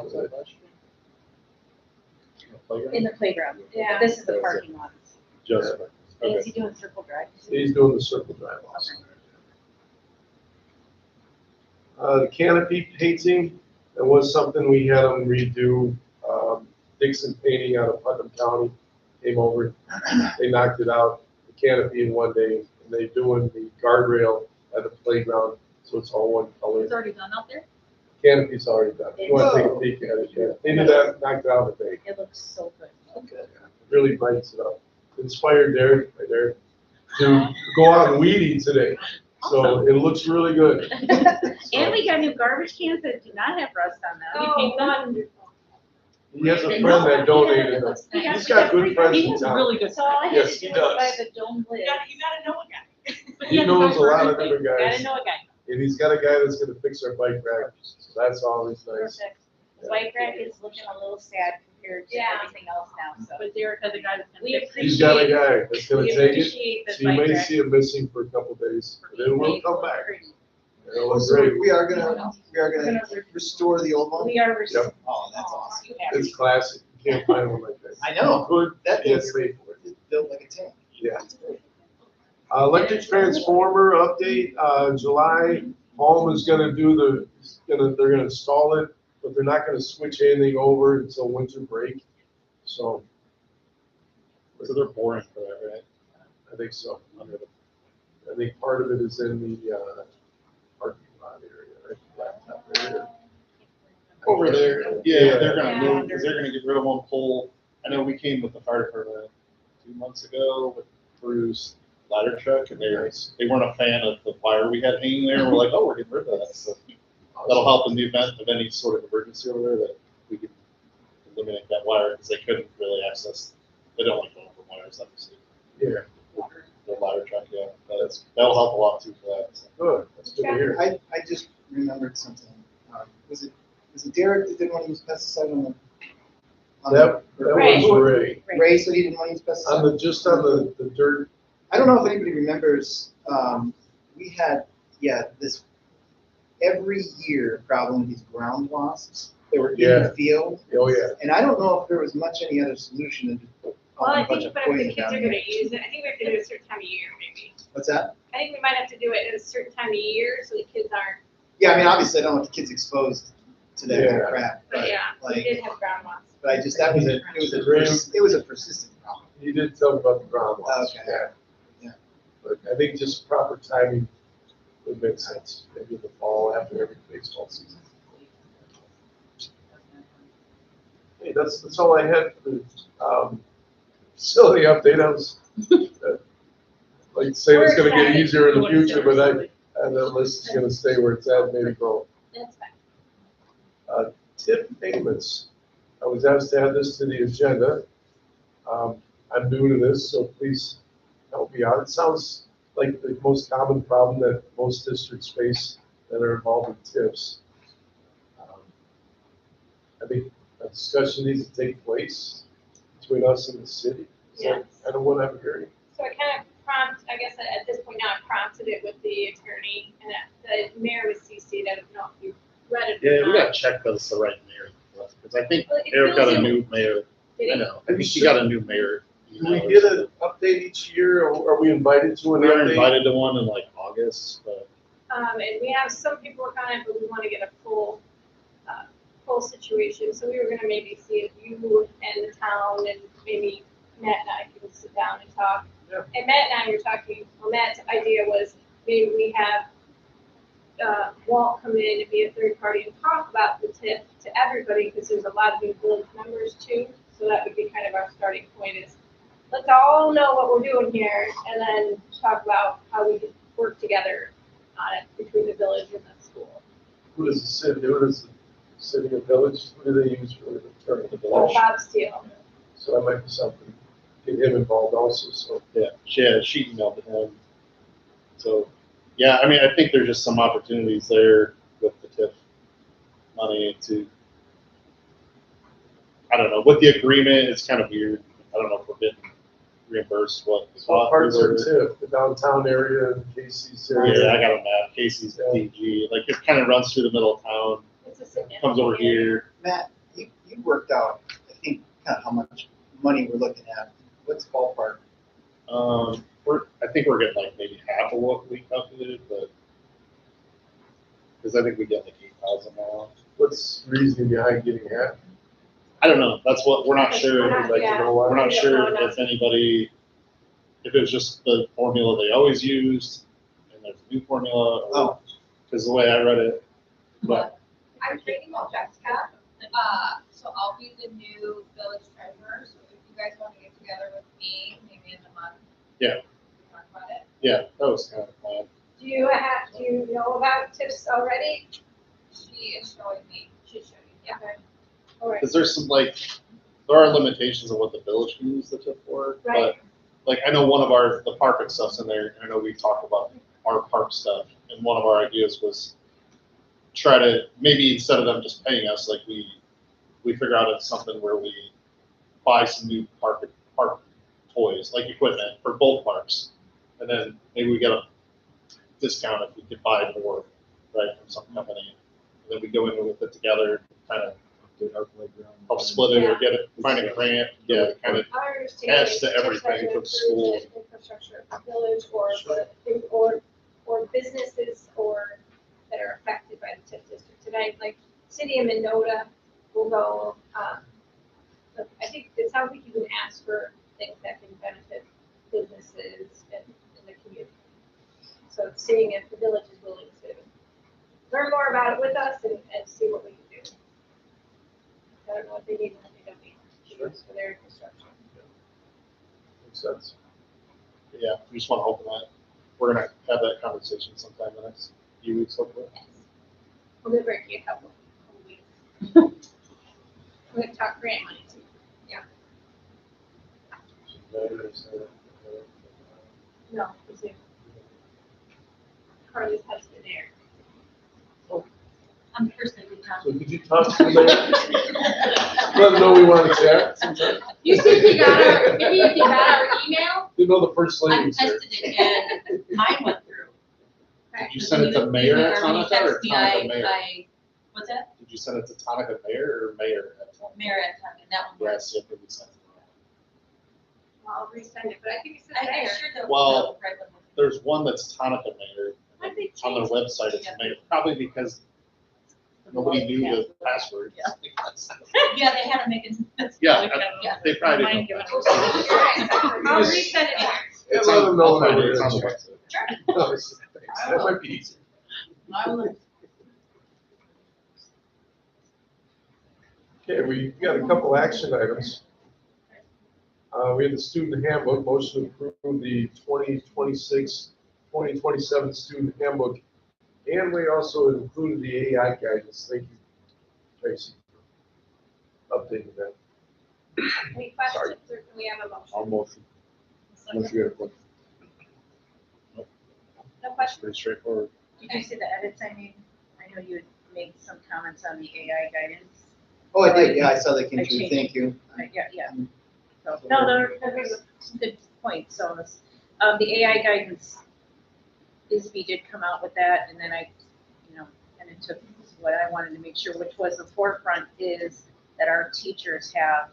it. In the playground. Yeah. This is the parking lot. Just, And is okay. he doing circle drive? He's doing the circle drive also. The canopy painting, that was something we had them redo. Dixon Painting out of Putnam County came over. They knocked it out, the canopy in one day, and they doing the guardrail at the playground, so it's all one color. It's already done out there? Canopy's already done. You want to take a peek at it, yeah. They did that, knocked it out today. It looks so good. Yeah, really brightens it up. Inspired Derek, right there, to go out and weed eat today. So it looks really good. And we got new garbage cans that do not have rust on them. Oh, wonderful. He has a friend that donated them. He's got good friends He in has town. really good. So all I had Yes, to he do was buy does. the dome lid. You gotta know a guy. He knows a lot of different Gotta guys. know a guy. And he's got a guy that's gonna fix our bike rack, so that's always nice. Perfect. The bike rack is looking a little sad compared to Yeah. everything else now, so. But Derek has a guy that's gonna We fix it. He's got a guy that's gonna We take it. appreciate the So you may bike see him missing for a couple days, but it will come back. It'll look So great. we are gonna restore the old one? We are. Yep. Oh, that's awesome. It's classic. You can't find one like that. I know. Good. That Yes, thing's pay for it. it's built like a tank. Yeah. Electric transformer update, July, Home is gonna do they're gonna install it, but they're not gonna switch anything over until winter break. So, So they're boring for that, right? I think so. I think part of it is in the, parking lot area, right, laptop area. Over there, yeah, they're gonna Yeah. move, because they're gonna get rid of one pole. I know we came with the fire department 2 months ago with Bruce ladder truck, and they weren't a fan of the wire we had hanging there. We're like, oh, we're getting rid of that. So that'll help in the event of any sort of emergency over there, that we could eliminate that wire, because they couldn't really access, they don't like going for wires, obviously. Yeah, The ladder truck, yeah, that'll help a lot too for that. So. good, that's good to hear. I just remembered something. Was it Derek that didn't want to use pesticide on the? That Ray. was Ray. Ray said he didn't want to use pesticide? Just on the dirt, I don't know if anybody remembers, we had, this every year problem with these ground wasps. They were in Yeah. the field. oh yeah. And I don't know if there was much any other solution than just Well, putting I a bunch think, of but if the poison kids down are there. gonna use it, I think we have to do it a certain time of year, maybe. What's that? I think we might have to do it at a certain time of year, so the kids aren't, Yeah, I mean, obviously I don't want the kids exposed to that kind Yeah. of crap, but but yeah, we like, did have ground wasps. but I just, it was a persistent problem. You did tell me about the ground wasps. Okay. Yeah. Yeah. But I think just proper timing would make sense, maybe in the fall after every baseball season. Hey, that's all I had for the, facility update. I was, like to say it's gonna get easier in the future, but the list is gonna stay where it's at, maybe grow. That's fine. Tip payments. I was asked to add this to the agenda. I'm new to this, so please help me out. It sounds like the most common problem that most districts face that are involved in tips. I think a discussion needs to take place between us and the city. Is that Yes. kind of what I'm hearing? So I kind of I guess at this point now, I prompted it with the attorney, and the mayor was CC'd. I don't know if you read it. or Yeah, we not. gotta check that it's the right mayor, because I think Well, it Eric got feels a like- new mayor. Did I he? know, I think he got a new mayor. Do we get an update each year, or are we invited to an We are update? invited to one in like August, but And we have some paperwork on it, but we want to get a full situation. So we were gonna maybe see if you and the town and maybe Matt and I can sit down and talk. Yeah. And Matt and I were talking, well, Matt's idea was maybe we have Walt come in and be a third party and talk about the TIF to everybody, because there's a lot of new village members too. So that would be kind of our starting point is, let's all know what we're doing here, and then talk about how we can work together on it between the village and the school. Who does the city, who does the city or village, who do they use for the term? The Oh, village? Bob Steele. So that might be something, get him involved also, so. yeah, she emailed to him. So, yeah, I mean, I think there's just some opportunities there with the TIF money to, I don't know, with the agreement, it's kind of weird. I don't know if we're getting reimbursed what. What parts are we were- TIF, the downtown area and Casey's area? Yeah, I got a map, Casey's DG, like it kind of runs through the middle of town, It's a significant. comes over area. here. Matt, you worked out, I think, kind of how much money we're looking at. What's ballpark? I think we're getting like maybe half of what we calculated, but, because I think we get like 8,000 now. What's the reasoning behind getting half? I don't know, that's what, we're not sure. We're not- Like, yeah. you know what? We're not We don't sure know if anybody, if it was just the formula they always used, and there's a new formula, or, Oh, because the way I read it, but, I'm training with Jessica, so I'll be the new village treasurer, so if you guys want to get together with me, maybe in a month. Yeah. Talk about it. yeah, that was kind of the plan. Do you know about tips already? She is showing me, she's showing me, yeah. Okay. All right. Because there's some like, there are limitations of what the village can use the tip for, Right. but like I know one of our, the park and stuff's in there, and I know we talked about our park stuff, and one of our ideas was try to, maybe instead of them just paying us, like we figure out it's something where we buy some new park toys, like equipment for both parks. And then maybe we get a discount if we could buy more, right, from some company. And then we go in with it together, kind of Update our playground. help split it or get it, find a grant, yeah, kind of Our understanding adds is to TIPS everything doesn't for the school. improve the infrastructure of the village or businesses or that are affected by the TIP district. Today, like City of Minota will go, but I think it sounds like you can ask for things that can benefit businesses in the community. So it's seeing if the village is willing to learn more about it with us and see what we can do. I don't know what they need and what they don't need to use for their infrastructure. Makes sense. Yeah, we just want to open that. We're gonna have that conversation sometime in the next few weeks, hopefully. We'll be breaking a couple weeks. We're gonna talk grant money too. No, it's you. Carly's husband there. I'm personally So could you talk to the mayor? Let them know we want to chat sometime. You see if you got our, maybe if you got our email? You know the first I lady's here. tested it and mine went through. Did you send it to Mayor at When you Tonica or text me, Tonica Mayor? what's that? Did you send it to Tonica Mayor or Mayor at Tonica? Mayor at Tonica, that one was. Yes, yeah, we sent it. I'll resend it, but I think it says I'm there. sure that. Well, right one. There's one that's Tonica Mayor. I think On their website, it's Mayor, probably because nobody knew the password. Yeah. Yeah, they had to make it. Yeah, Yeah. they probably Mine didn't given know. I'll resend it. Yeah, let them know. I'll find that it. we're It's on the gonna website. chat. No, it's- thanks. That might be easier. I will. Okay, we got a couple action items. We have the student handbook, motion to approve the 2026-2027 student handbook. And we also included the AI guidance. Thank you, Tracy, for updating that. Any questions or can we have a motion? I'll motion. Unless you got a question. No questions? Pretty straightforward. Did you see the edits I made? I know you had made some comments on the AI guidance. Oh, I did, yeah, I saw that came I through, changed. thank you. Yeah. So, no, they're some good points. So, the AI guidance, ISB did come out with that, and then I, kind of took what I wanted to make sure, which was the forefront is that our teachers have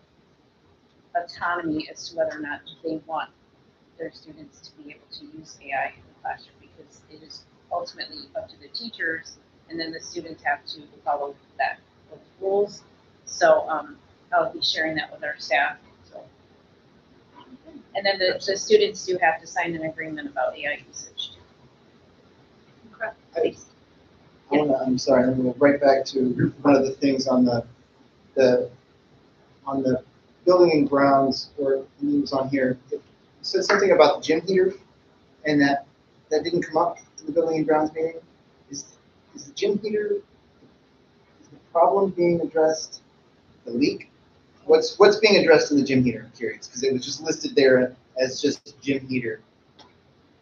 autonomy as to whether or not they want their students to be able to use AI in the classroom, because it is ultimately up to the teachers, and then the students have to follow those rules. So, I'll be sharing that with our staff, so. And then the students do have to sign an agreement about AI usage too. I'm sorry, I'm gonna right back to one of the things on the building and grounds, or it was on here. It said something about the gym heater, and that didn't come up in the building and grounds meeting. Is the gym heater, is the problem being addressed, the leak? What's being addressed in the gym heater, I'm curious, because it was just listed there as just gym heater.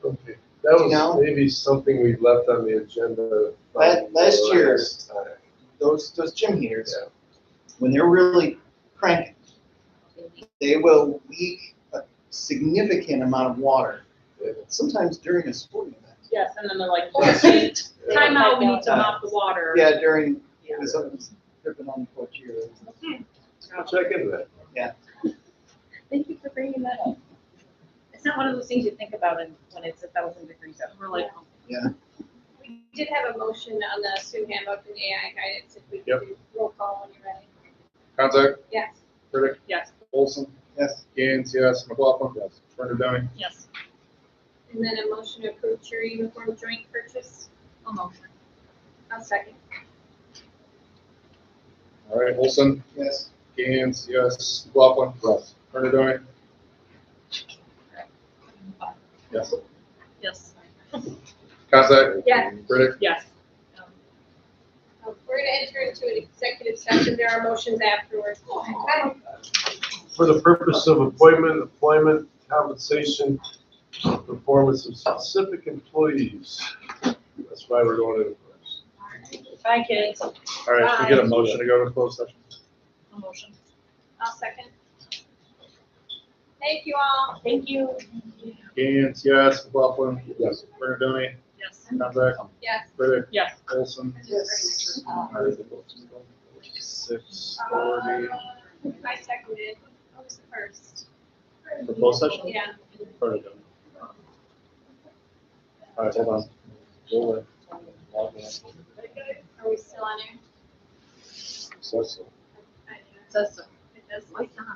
Okay, that You know? was maybe something we left on the agenda. Last year. time. Those gym heaters, Yeah. when they're really cranking, they will leak a significant amount of water, sometimes during a sporting event. Yes, and then they're like, oh, wait, time out, we need to mop the water. Yeah, during, something's dripping on the porch here. I'll check into that. Thank you for bringing that up. It's not one of those things you think about when it's 1,000 degrees out. We're like, We did have a motion on the student handbook and AI guidance, if we Yep. could do roll call when you're ready. Contact, Yes. Riddick, yes, Olson, Yes, Gaines, yes, McLaughlin, yes, Turner Downey. yes, And then a motion to approve cheer uniform joint purchase. a motion. I'll second. All right, Olson, yes, Gaines, yes, McLaughlin, yes, Turner Downey. Yes. Yes, Contact, Yes. Riddick, yes. We're gonna enter into an executive session. There are motions afterwards. For the purpose of appointment, employment, compensation, performance of specific employees. That's why we're going in first. Bye, kids. all right, can we get a motion to go to closed session? A motion. I'll second. Thank you all. Thank you. Gaines, yes. McLaughlin. Yes. Bernadoni. Yes. Conrad. Yes. Riddick. Yes. Olson. Yes. 6:40. I seconded. What was the first? For closed session? Yeah. Bernadoni. All right, hold on. Go away. Log in. Are we still on air? So, I know. Says so. It does. Might not.